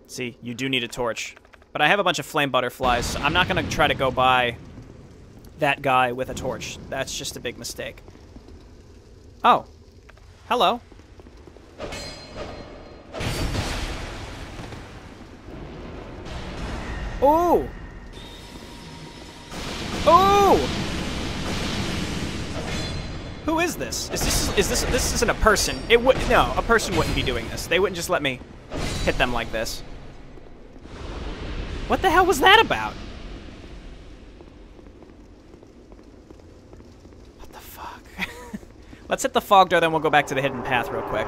See, you do need a torch. But I have a bunch of flame butterflies, so I'm not going to try to go by that guy with a torch. That's just a big mistake. Oh. Hello. Ooh! Ooh! Who is this? This isn't a person. No, a person wouldn't be doing this. They wouldn't just let me hit them like this. What the hell was that about? What the fuck? Let's hit the fog door, then we'll go back to the hidden path real quick.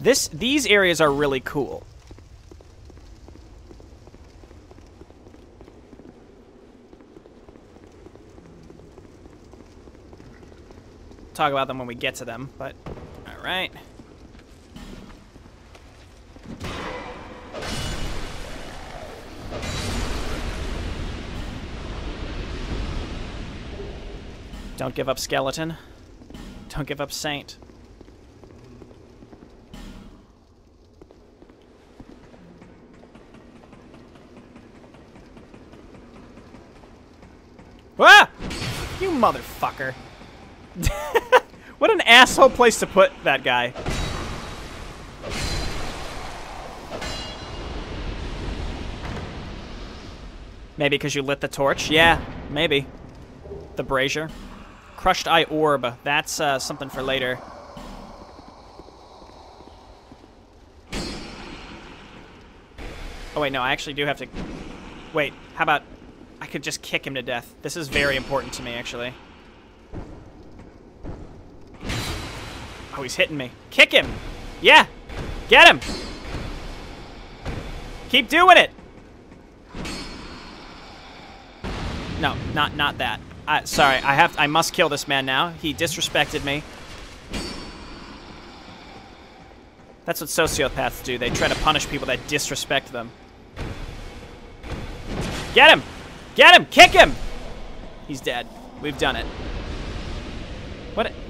These areas are really cool. Talk about them when we get to them, but all right. Don't give up, skeleton. Don't give up, saint. Ah! You motherfucker. What an asshole place to put that guy. Maybe because you lit the torch? Yeah, maybe. The brazier. Crushed eye orb. That's something for later. Oh wait, no, I actually do have to... Wait, how about... I could just kick him to death. This is very important to me, actually. Oh, he's hitting me. Kick him! Yeah! Get him! Keep doing it! No, not that. Sorry, I must kill this man now. He disrespected me. That's what sociopaths do. They try to punish people that disrespect them. Get him! Get him! Kick him! He's dead. We've done it.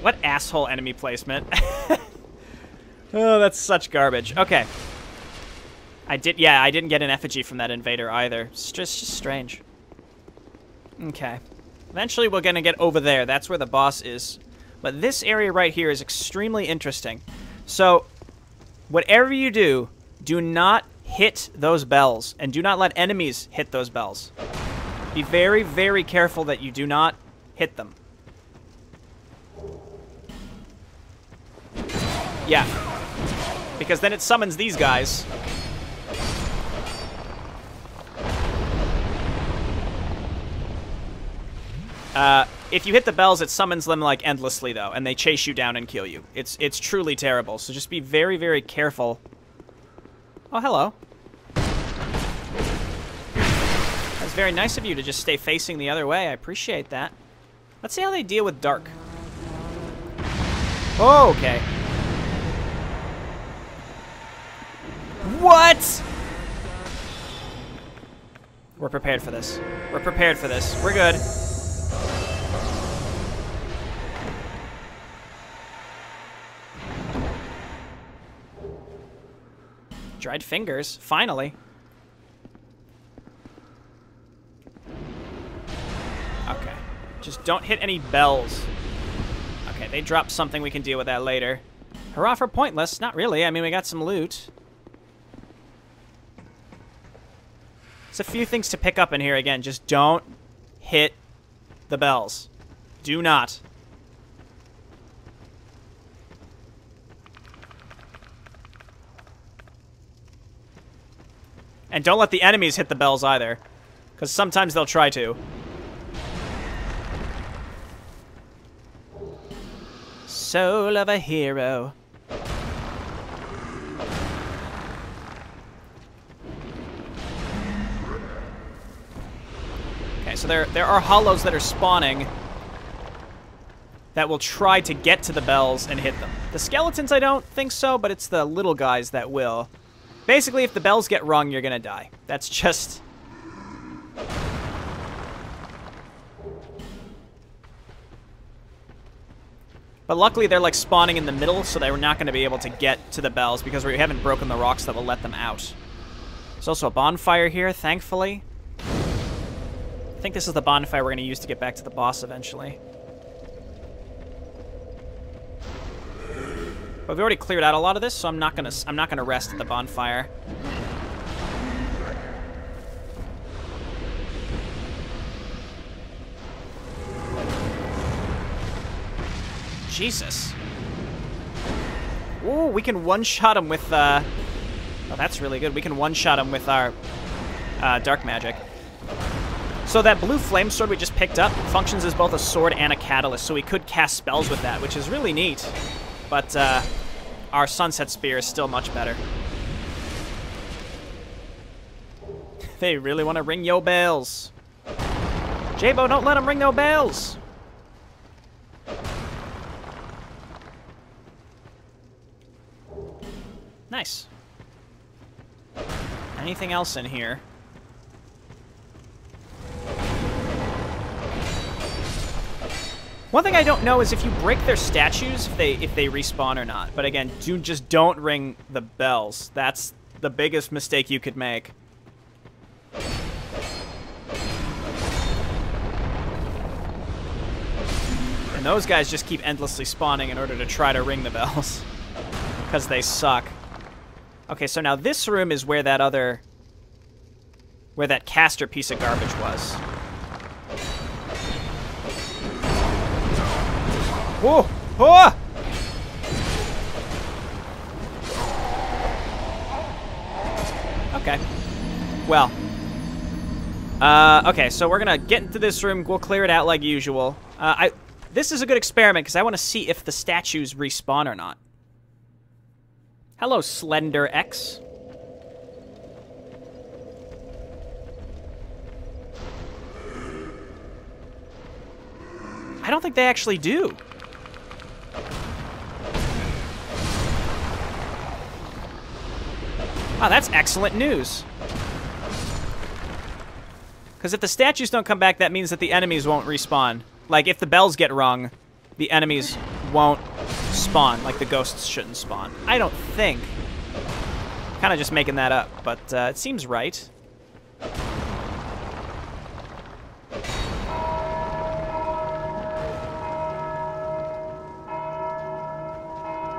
What asshole enemy placement. Oh, that's such garbage. Okay. I didn't get an effigy from that invader either. It's just strange. Okay. Eventually we're gonna get over there. That's where the boss is. But this area right here is extremely interesting. So, whatever you do, do not hit those bells. And do not let enemies hit those bells. Be very, very careful that you do not hit them. Yeah. Because then it summons these guys. If you hit the bells, it summons them, like, endlessly, though, and they chase you down and kill you. It's truly terrible, so just be very, very careful. Oh, hello. That's very nice of you to just stay facing the other way. I appreciate that. Let's see how they deal with dark. Oh, okay. What? We're prepared for this. We're prepared for this. We're good. Dried fingers, finally. Okay. Just don't hit any bells. Okay, they dropped something. We can deal with that later. Hurrah for pointless. Not really. I mean, we got some loot. There's a few things to pick up in here again. Just don't hit the bells. Do not. And don't let the enemies hit the bells either. Because sometimes they'll try to. Soul of a hero. Okay, so there are hollows that are spawning that will try to get to the bells and hit them. The skeletons, I don't think so, but it's the little guys that will. Basically, if the bells get rung, you're gonna die. That's just... But luckily they're like spawning in the middle, so they're not going to be able to get to the bells because we haven't broken the rocks that will let them out. There's also a bonfire here, thankfully. I think this is the bonfire we're going to use to get back to the boss eventually. But we've already cleared out a lot of this, so I'm not gonna rest at the bonfire. Jesus. Ooh, we can one-shot him with, oh, that's really good. We can one-shot him with our dark magic. So that blue flame sword we just picked up functions as both a sword and a catalyst, so we could cast spells with that, which is really neat. But our sunset spear is still much better. They really want to ring yo bells. Jaybo, don't let them ring no bells. Nice. Anything else in here? One thing I don't know is if you break their statues, if they respawn or not. But again, just don't ring the bells. That's the biggest mistake you could make. And those guys just keep endlessly spawning in order to try to ring the bells. Because they suck. Okay, so now this room is where that caster piece of garbage was. Whoa! Oh! Okay. Well. Okay, so we're gonna get into this room. We'll clear it out like usual. This is a good experiment because I want to see if the statues respawn or not. Hello, Slender X. I don't think they actually do. Wow, that's excellent news. Because if the statues don't come back, that means that the enemies won't respawn. Like, if the bells get rung, the enemies won't spawn. Like, the ghosts shouldn't spawn. I don't think. Kind of just making that up, but it seems right.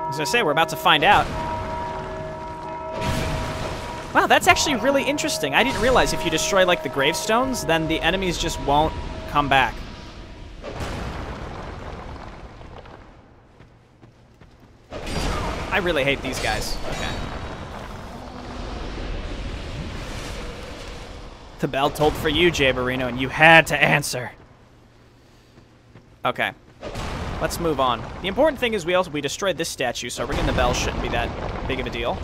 As I say, we're about to find out. Wow, that's actually really interesting. I didn't realize if you destroy, like, the gravestones, then the enemies just won't come back. I really hate these guys. Okay. The bell tolled for you, Jayborino, and you had to answer. Okay. Let's move on. The important thing is we destroyed this statue, so ringing the bell shouldn't be that big of a deal.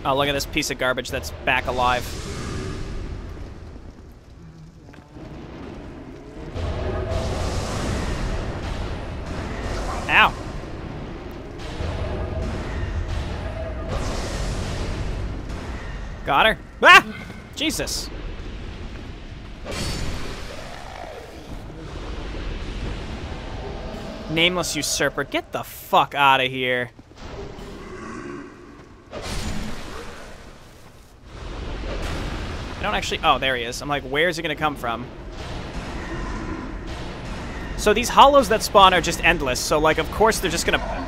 Oh, look at this piece of garbage that's back alive. Ow. Got her. Ah! Jesus. Nameless usurper, get the fuck out of here. I don't actually... Oh, there he is. I'm like, where is he going to come from? So these hollows that spawn are just endless. So, like, of course they're just going to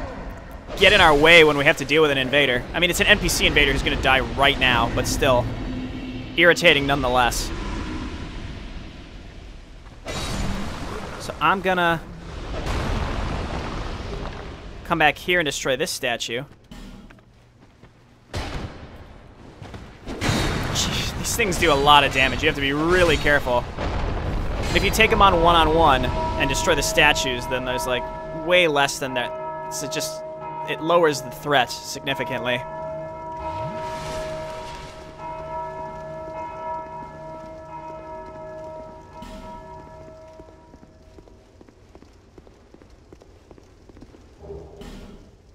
get in our way when we have to deal with an invader. I mean, it's an NPC invader who's going to die right now, but still. Irritating nonetheless. So I'm going to come back here and destroy this statue. These things do a lot of damage. You have to be really careful. And if you take them on one-on-one and destroy the statues, then there's like way less than that. So it lowers the threat significantly.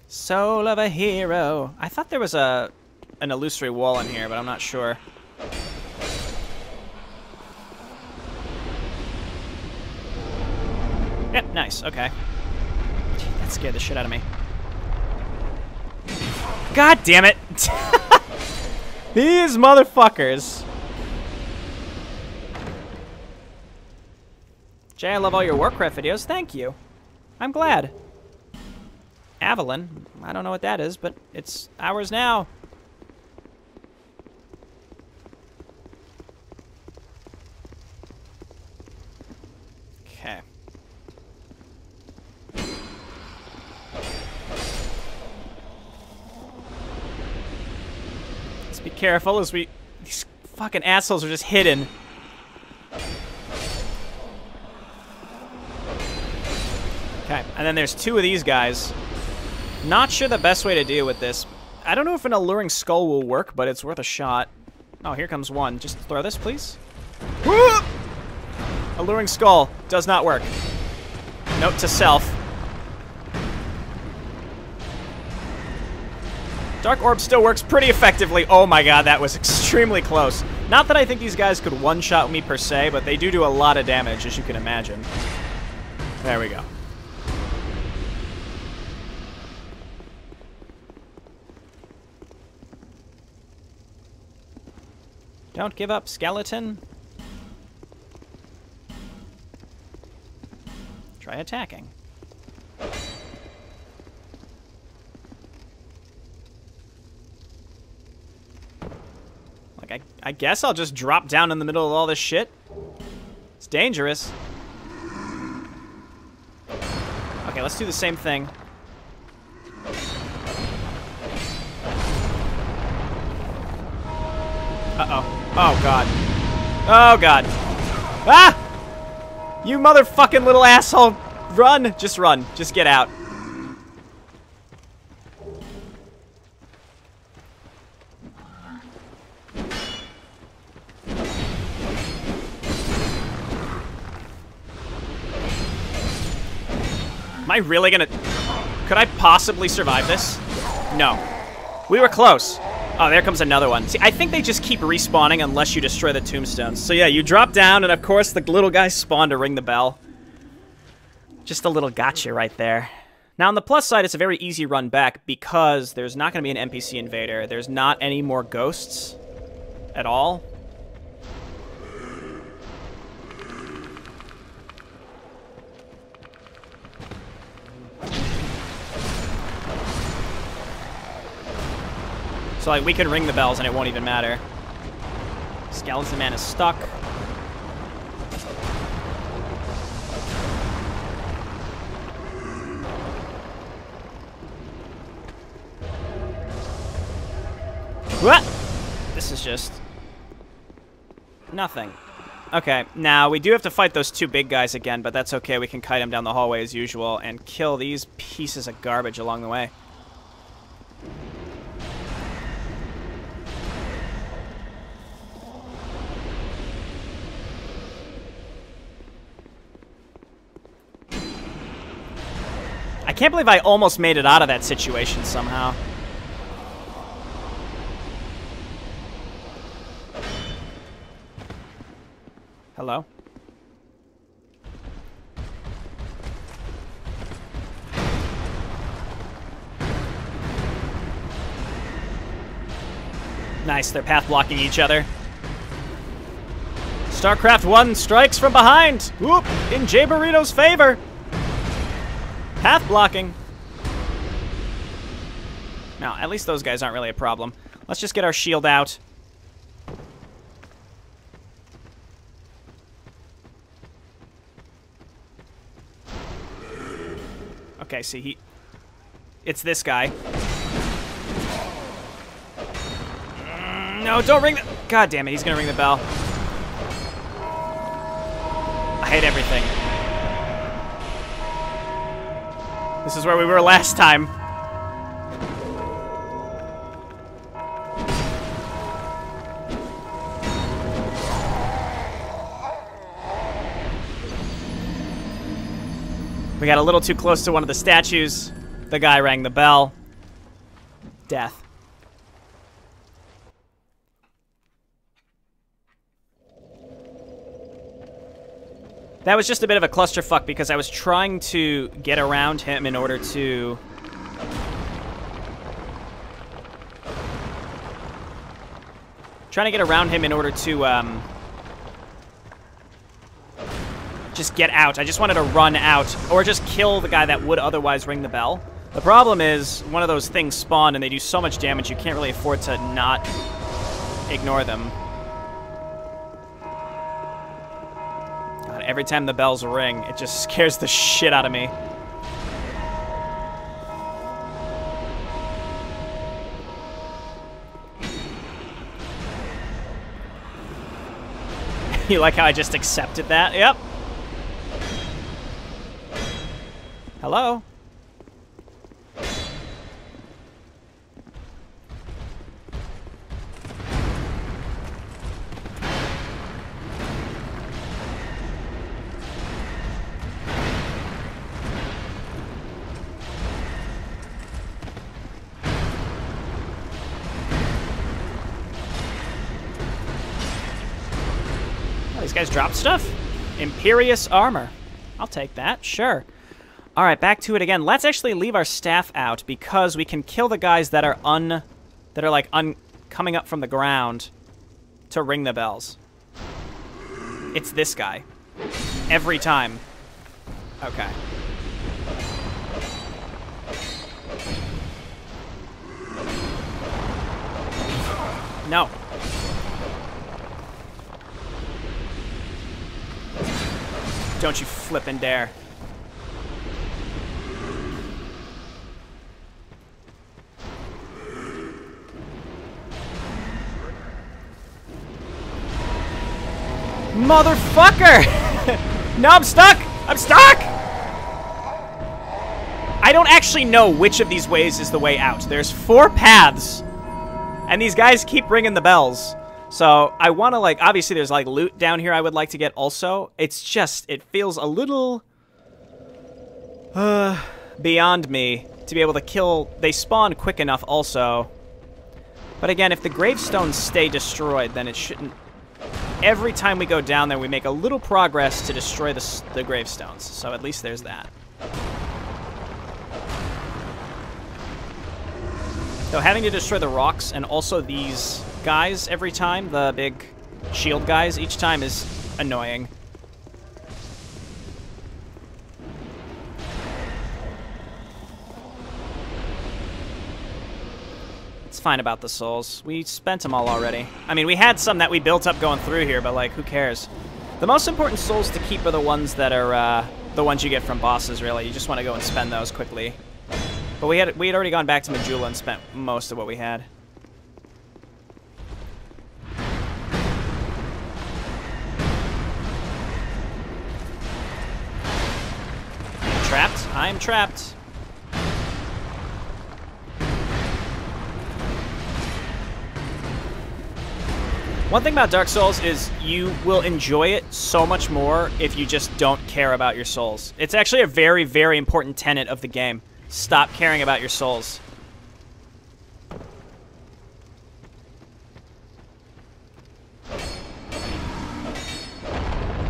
Soul of a hero. I thought there was a an illusory wall in here, but I'm not sure. Yep, nice, okay. That scared the shit out of me. God damn it! These motherfuckers. Jay, I love all your Warcraft videos. Thank you. I'm glad. Avalon. I don't know what that is, but it's ours now. Okay. Let's be careful as we... These fucking assholes are just hidden. Okay, and then there's two of these guys. Not sure the best way to deal with this. I don't know if an alluring skull will work, but it's worth a shot. Oh, here comes one. Just throw this, please. Alluring skull does not work. Note to self. Dark orb still works pretty effectively. Oh my god, that was extremely close. Not that I think these guys could one-shot me per se, but they do a lot of damage, as you can imagine. There we go. Don't give up, skeleton. Try attacking. Like, I guess I'll just drop down in the middle of all this shit. It's dangerous. Okay, let's do the same thing. Uh-oh. Oh, God. Oh, God. Ah! You motherfucking little asshole. Run. Just run. Just get out. Am I really gonna... Could I possibly survive this? No. We were close. Oh, there comes another one. See, I think they just keep respawning unless you destroy the tombstones. So yeah, you drop down, and of course the little guys spawn to ring the bell. Just a little gotcha right there. Now, on the plus side, it's a very easy run back because there's not going to be an NPC invader. There's not any more ghosts at all. So, like, we can ring the bells and it won't even matter. Skeleton Man is stuck. What? This is just... nothing. Okay, now we do have to fight those two big guys again, but that's okay. We can kite them down the hallway as usual and kill these pieces of garbage along the way. I can't believe I almost made it out of that situation somehow. Hello? Nice, they're path blocking each other. StarCraft 1 strikes from behind! Whoop! In Jayborino's favor! Path blocking. Now, at least those guys aren't really a problem. Let's just get our shield out. Okay, see, it's this guy. No, don't ring the... God damn it, he's gonna ring the bell. I hate everything. This is where we were last time. We got a little too close to one of the statues. The guy rang the bell. Death. That was just a bit of a clusterfuck because I was trying to get around him in order to... just get out. I just wanted to run out, or just kill the guy that would otherwise ring the bell. The problem is, one of those things spawned and they do so much damage you can't really afford to not ignore them. God, every time the bells ring, it just scares the shit out of me. You like how I just accepted that? Yep. Hello? These guys drop stuff? Imperious armor. I'll take that, sure. Alright, back to it again. Let's actually leave our staff out because we can kill the guys that are coming up from the ground to ring the bells. It's this guy. Every time. Okay. No. Don't you flippin' dare. Motherfucker! No, I'm stuck! I'm stuck! I don't actually know which of these ways is the way out. There's 4 paths, and these guys keep ringing the bells. So I want to, like, obviously there's, like, loot down here I would like to get also. It's just, it feels a little beyond me to be able to kill. They spawn quick enough also. But again, if the gravestones stay destroyed, then it shouldn't. Every time we go down there, we make a little progress to destroy the gravestones. So at least there's that. Though having to destroy the rocks and also these guys every time, the big shield guys each time, is annoying. It's fine about the souls. We spent them all already. I mean, we had some that we built up going through here, but, like, who cares? The most important souls to keep are the ones that are, the ones you get from bosses, really. You just want to go and spend those quickly. But we had already gone back to Majula and spent most of what we had. Trapped? I'm trapped. One thing about Dark Souls is you will enjoy it so much more if you just don't care about your souls. It's actually a very, very important tenet of the game. Stop caring about your souls.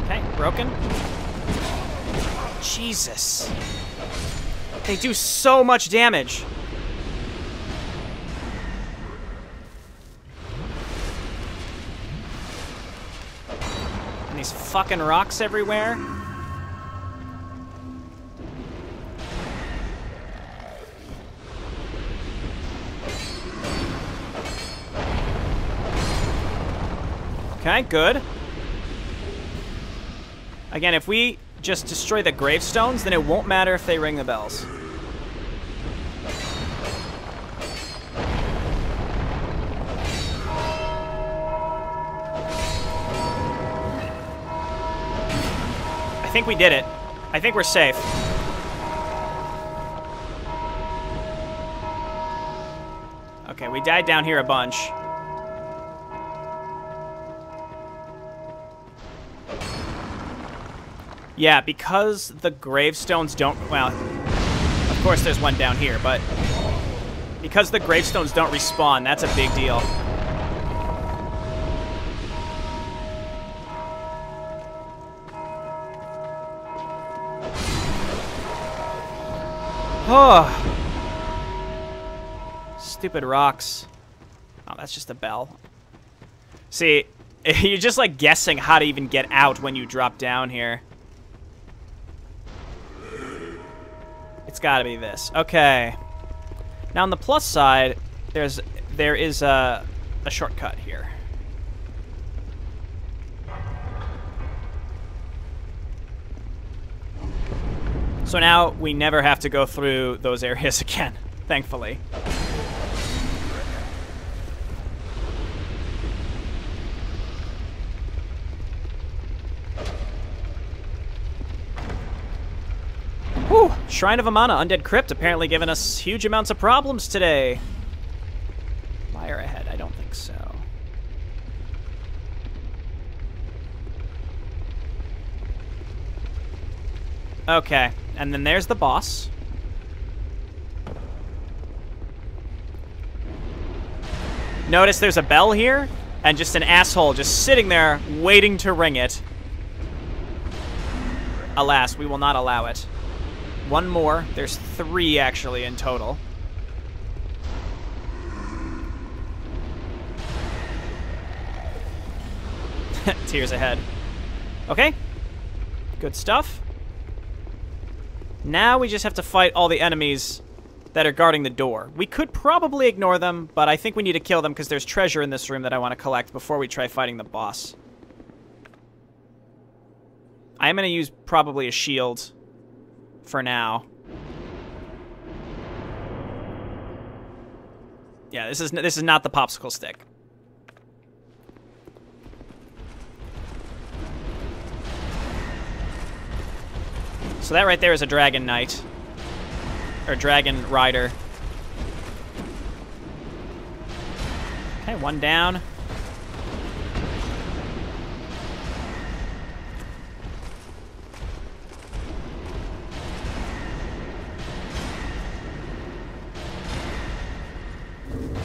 Okay, broken. Jesus. They do so much damage. And these fucking rocks everywhere. Okay, good. Again, if we just destroy the gravestones, then it won't matter if they ring the bells. I think we did it. I think we're safe. Okay, we died down here a bunch. Yeah, because the gravestones don't, well, of course there's one down here, but because the gravestones don't respawn, that's a big deal. Oh. Stupid rocks. Oh, that's just a bell. See, you're just like guessing how to even get out when you drop down here. It's gotta be this. Okay. Now on the plus side, there is a shortcut here. So now we never have to go through those areas again, thankfully. Whew, Shrine of Amana, Undead Crypt, apparently giving us huge amounts of problems today. Fire ahead, I don't think so. Okay, and then there's the boss. Notice there's a bell here, and just an asshole just sitting there waiting to ring it. Alas, we will not allow it. One more. There's 3 actually in total. Tears ahead. Okay. Good stuff. Now we just have to fight all the enemies that are guarding the door. We could probably ignore them, but I think we need to kill them because there's treasure in this room that I want to collect before we try fighting the boss. I'm going to use probably a shield for now. Yeah, this is not the popsicle stick. So that right there is a dragon knight. Or dragon rider. Okay, one down.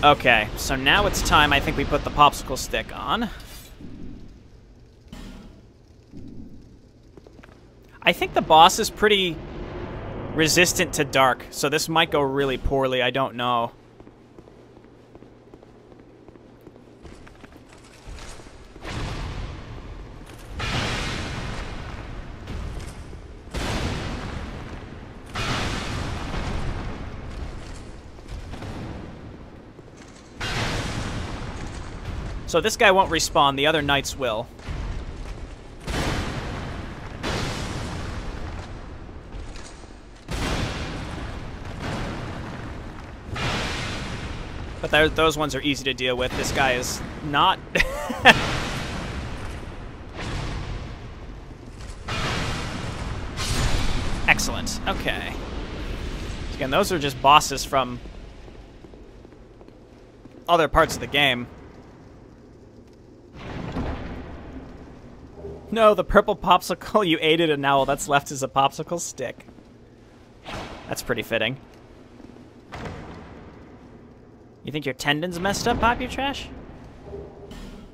Okay, so now it's time I think we put the popsicle stick on. I think the boss is pretty resistant to dark, so this might go really poorly, I don't know. So this guy won't respawn, the other knights will. But those ones are easy to deal with. This guy is not. Excellent. Okay. Again, those are just bosses from other parts of the game. No, the purple popsicle you ate it, and now all that's left is a popsicle stick. That's pretty fitting. You think your tendon's messed up, Pop, you trash?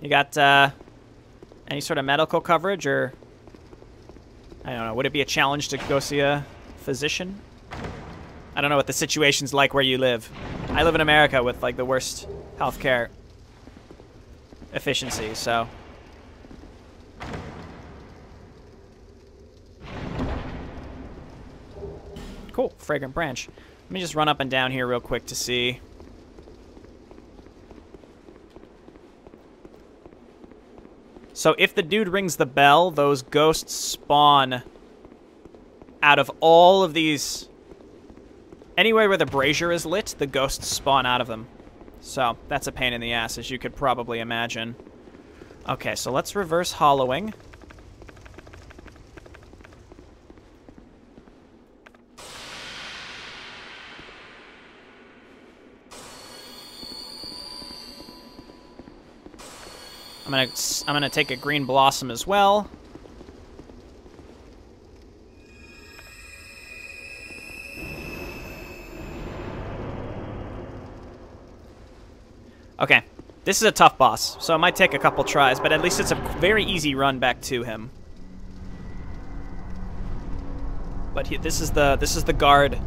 You got any sort of medical coverage, or I don't know, would it be a challenge to go see a physician? I don't know what the situation's like where you live. I live in America with like the worst healthcare efficiency, so. Cool, fragrant branch. Let me just run up and down here real quick to see. So if the dude rings the bell, those ghosts spawn out of all of these. Anywhere where the brazier is lit, the ghosts spawn out of them. So that's a pain in the ass, as you could probably imagine. Okay, so let's reverse hollowing. I'm gonna take a green blossom as well. Okay, this is a tough boss, so it might take a couple tries, but at least it's a very easy run back to him. But this is the guard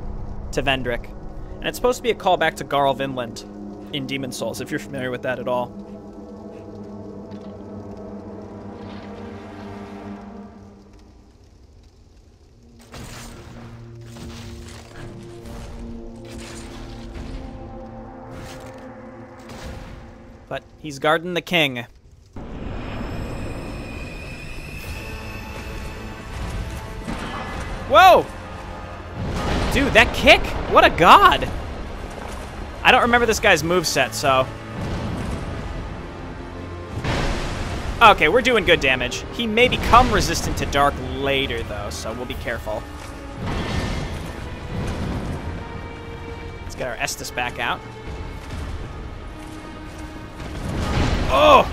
to Vendrick. And it's supposed to be a callback to Garl Vinland in Demon Souls, if you're familiar with that at all. But he's guarding the king. Whoa! Dude, that kick? What a god! I don't remember this guy's moveset, so... Okay, we're doing good damage. He may become resistant to dark later, though, so we'll be careful. Let's get our Estus back out. Oh!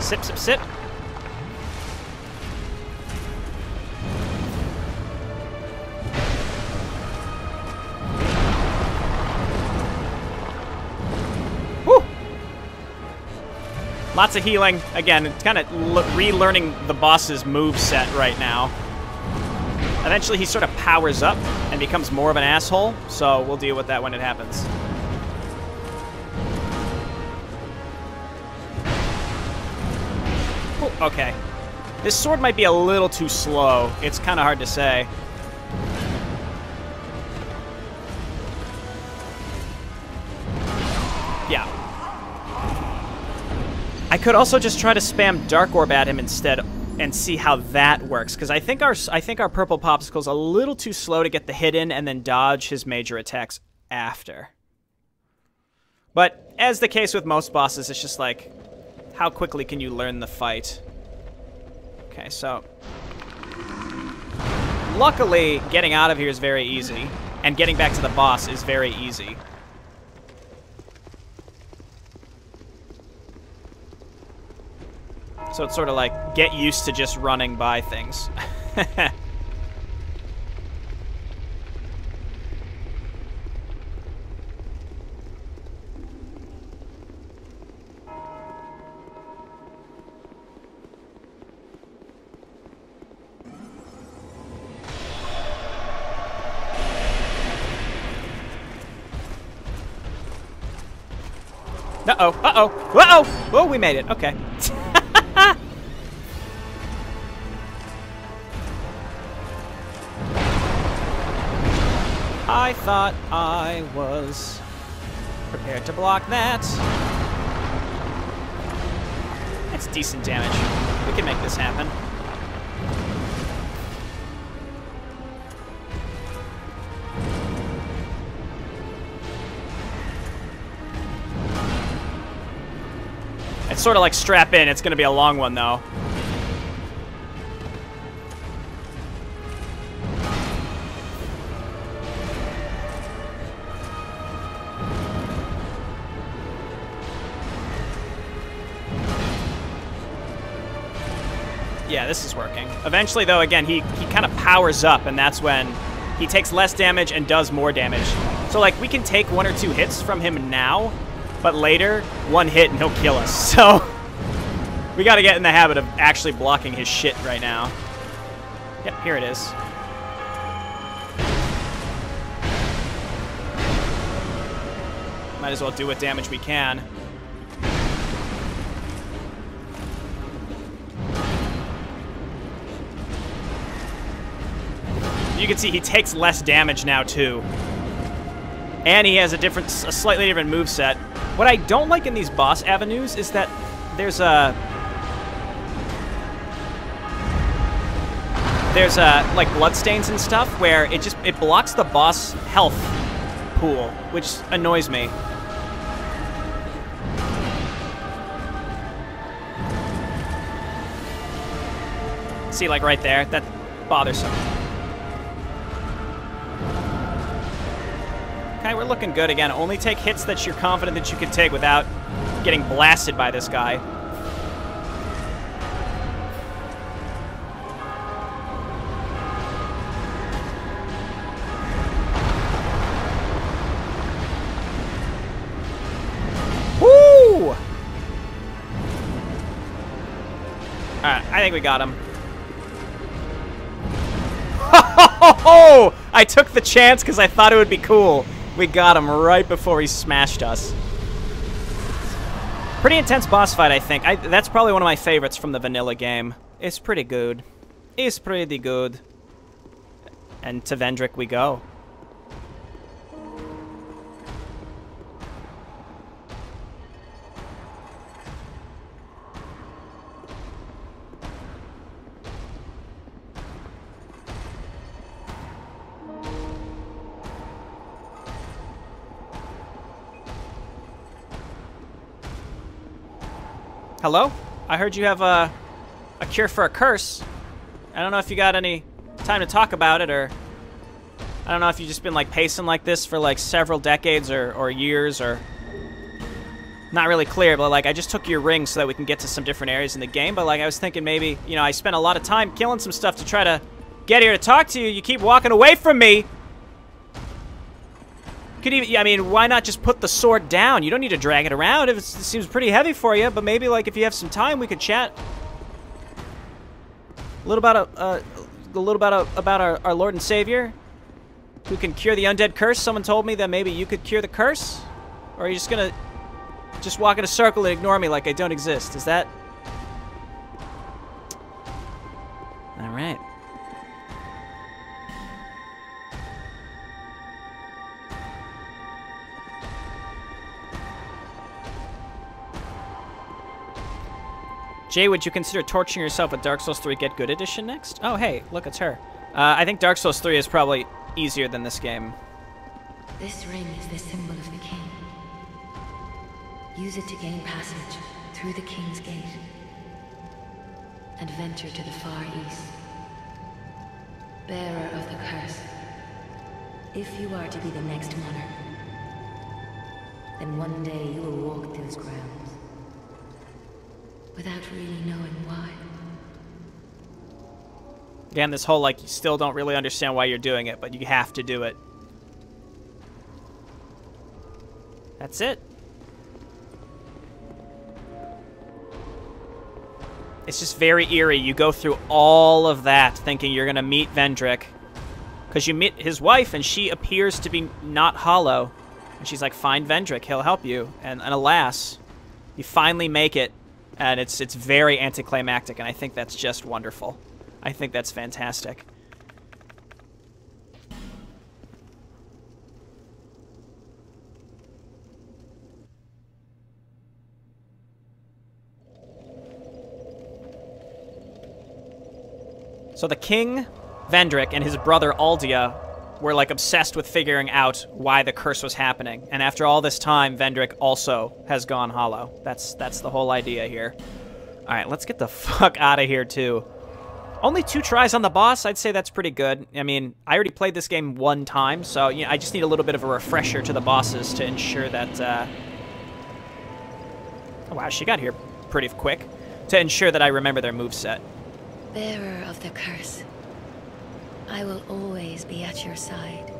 Sip, sip, sip. Lots of healing. Again, it's kind of relearning the boss's move set right now. Eventually, he sort of powers up and becomes more of an asshole, so we'll deal with that when it happens. Ooh, okay. This sword might be a little too slow. It's kind of hard to say. Yeah. I could also just try to spam Dark Orb at him instead and see how that works, because I think our purple popsicle's a little too slow to get the hit in and then dodge his major attacks after. But as the case with most bosses, it's just like, how quickly can you learn the fight? Okay, so luckily getting out of here is very easy, and getting back to the boss is very easy. So it's sort of like, get used to just running by things. Uh-oh, uh-oh, uh-oh! Whoa, we made it, okay. I thought I was prepared to block that. That's decent damage. We can make this happen. It's sort of like strap in. It's going to be a long one, though. Yeah, this is working. Eventually, though, again, he kind of powers up, and that's when he takes less damage and does more damage. So, like, we can take 1 or 2 hits from him now, but later, 1 hit and he'll kill us. So, we got to get in the habit of actually blocking his shit right now. Yep, here it is. Might as well do what damage we can. You can see he takes less damage now, too. And he has a slightly different moveset. What I don't like in these boss avenues is that there's like bloodstains and stuff where it blocks the boss health pool, which annoys me. See, like right there, that's bothersome. Okay, we're looking good again. Only take hits that you're confident that you can take without getting blasted by this guy. Woo! Alright, I think we got him. Oh, I took the chance because I thought it would be cool. We got him right before he smashed us. Pretty intense boss fight, I think. That's probably one of my favorites from the vanilla game. It's pretty good. It's pretty good. And to Vendrick we go. Hello? I heard you have a cure for a curse. I don't know if you got any time to talk about it, or I don't know if you've just been like pacing like this for like several decades or years, or not really clear, but like I just took your ring so that we can get to some different areas in the game, but like I was thinking maybe, you know, I spent a lot of time killing some stuff to try to get here to talk to you. You keep walking away from me. Could even, I mean, why not just put the sword down? You don't need to drag it around if it seems pretty heavy for you, but maybe like if you have some time we could chat a little about our Lord and Savior, who can cure the undead curse. Someone told me that maybe you could cure the curse, or are you just gonna walk in a circle and ignore me like I don't exist? Is that all right? Jay, would you consider torturing yourself with Dark Souls 3 Get Good Edition next? Oh, hey, look, it's her. I think Dark Souls 3 is probably easier than this game. This ring is the symbol of the king. Use it to gain passage through the king's gate and venture to the far east. Bearer of the curse, if you are to be the next monarch, then one day you will walk those grounds without really knowing why. Again, this whole, like, you still don't really understand why you're doing it, but you have to do it. That's it. It's just very eerie. You go through all of that thinking you're going to meet Vendrick, because you meet his wife, and she appears to be not hollow. And she's like, find Vendrick, he'll help you. And alas, you finally make it. And it's very anticlimactic, and I think that's just wonderful. I think that's fantastic. So the king, Vendrick, and his brother Aldia were like obsessed with figuring out why the curse was happening. And after all this time, Vendrick also has gone hollow. That's the whole idea here. All right, let's get the fuck out of here too. Only 2 tries on the boss. I'd say that's pretty good. I mean, I already played this game 1 time, so you know, I just need a little bit of a refresher to the bosses to ensure that. Oh wow, she got here pretty quick. To ensure that I remember their moveset. Bearer of the curse, I will always be at your side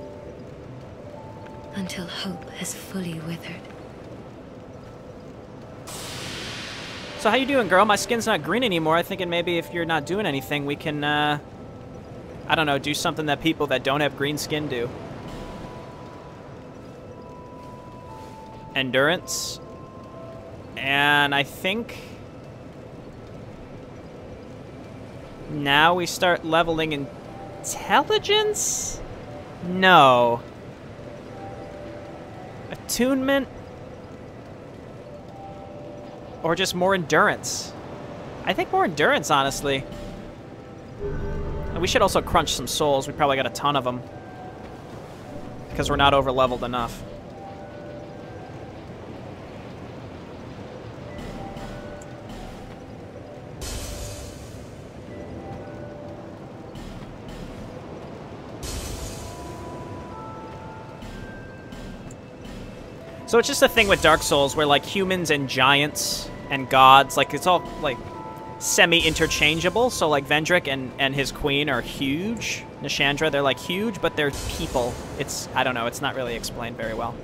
until hope has fully withered. So how you doing, girl? My skin's not green anymore. I'm thinking maybe if you're not doing anything, we can, I don't know, do something that people that don't have green skin do. Endurance. And I think now we start leveling intelligence? No. Attunement? Or just more endurance? I think more endurance, honestly. And we should also crunch some souls. We probably got a ton of them. Because we're not over-leveled enough. So it's just a thing with Dark Souls where, like, humans and giants and gods, like, it's all, like, semi-interchangeable. So, like, Vendrick and his queen are huge. Nishandra, they're, like, huge, but they're people. It's, I don't know, it's not really explained very well.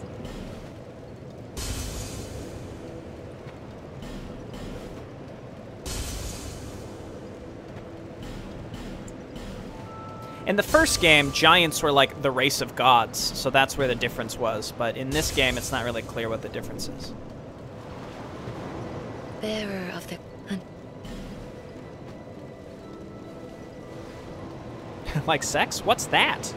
In the first game, giants were like the race of gods, so that's where the difference was. But in this game, it's not really clear what the difference is. Bearer of the... Like sex? What's that?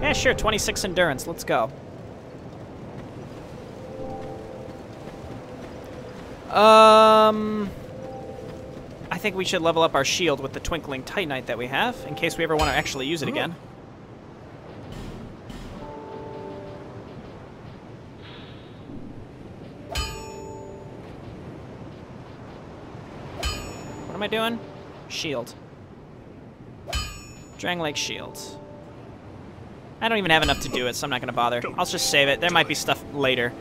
Yeah, sure, 26 endurance. Let's go. I think we should level up our shield with the Twinkling Titanite that we have, in case we ever want to actually use it again. What am I doing? Shield. Drang Lake Shield. I don't even have enough to do it, so I'm not going to bother. I'll just save it. There might be stuff later.